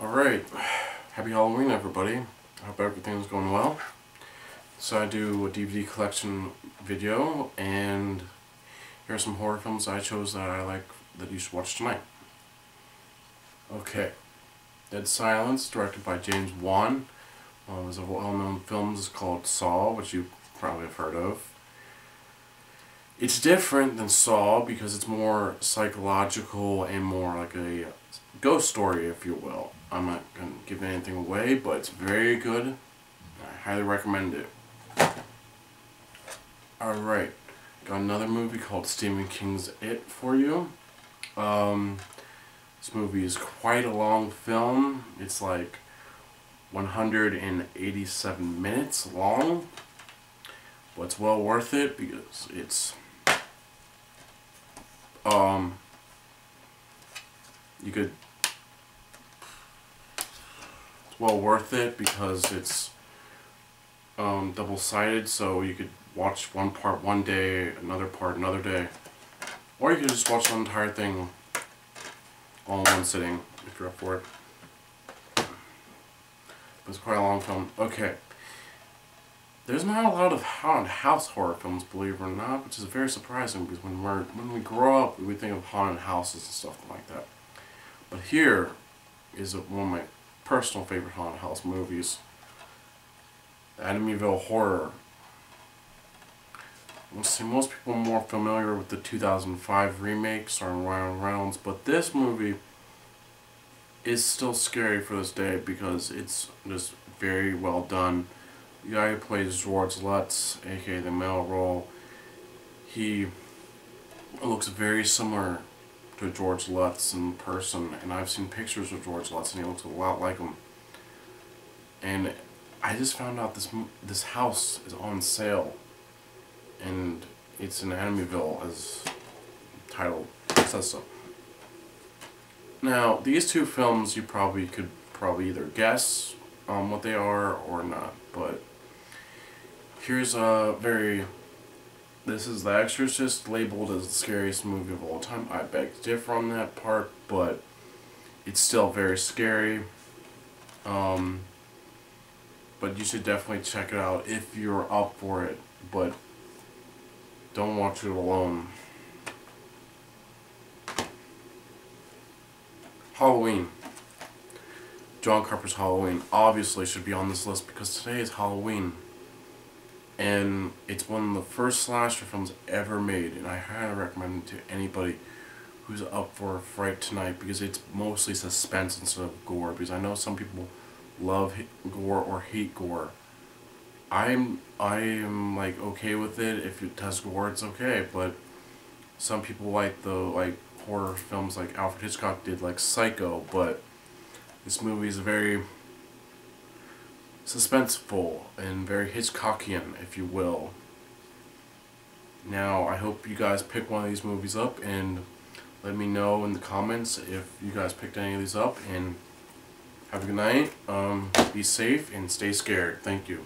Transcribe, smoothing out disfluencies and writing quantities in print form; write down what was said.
Alright, happy Halloween everybody. I hope everything's going well. So I do a DVD collection video, and here are some horror films I chose that I like that you should watch tonight. Okay, Dead Silence, directed by James Wan. One of his well-known films is called Saw, which you probably have heard of. It's different than Saw because it's more psychological and more like a ghost story, if you will. I'm not going to give anything away, but it's very good. I highly recommend it. Alright, got another movie called Stephen King's It for you. This movie is quite a long film. It's like 187 minutes long, but it's well worth it because it's it's well worth it because it's double-sided, so you could watch one part one day, another part another day, or you could just watch the entire thing all in one sitting if you're up for it. But it's quite a long film. Okay. There's not a lot of haunted house horror films, believe it or not, which is very surprising because when we grow up, we think of haunted houses and stuff like that. But here is one of my personal favorite haunted house movies, Amityville Horror. Most people are more familiar with the 2005 remake starring Ryan Reynolds, but this movie is still scary for this day because it's just very well done. The guy who plays George Lutz, aka the male role, he looks very similar to George Lutz in person, and I've seen pictures of George Lutz and he looks a lot like him. And I just found out this house is on sale, and it's in Amityville, as the title says so. Now, these two films you could either guess what they are or not, but here's this is The Exorcist, labeled as the scariest movie of all time. I beg to differ on that part, but it's still very scary. But you should definitely check it out if you're up for it, but don't watch it alone. Halloween. John Carpenter's Halloween obviously should be on this list because today is Halloween. And it's one of the first slasher films ever made, and I highly recommend it to anybody who's up for a fright tonight because it's mostly suspense instead of gore, because I know some people love gore or hate gore. I am like okay with it. If it has gore, it's okay, but some people like the horror films like Alfred Hitchcock did, like Psycho, but this movie is very suspenseful and very Hitchcockian, if you will. Now, I hope you guys pick one of these movies up and let me know in the comments if you guys picked any of these up, and have a good night. Be safe and stay scared. Thank you.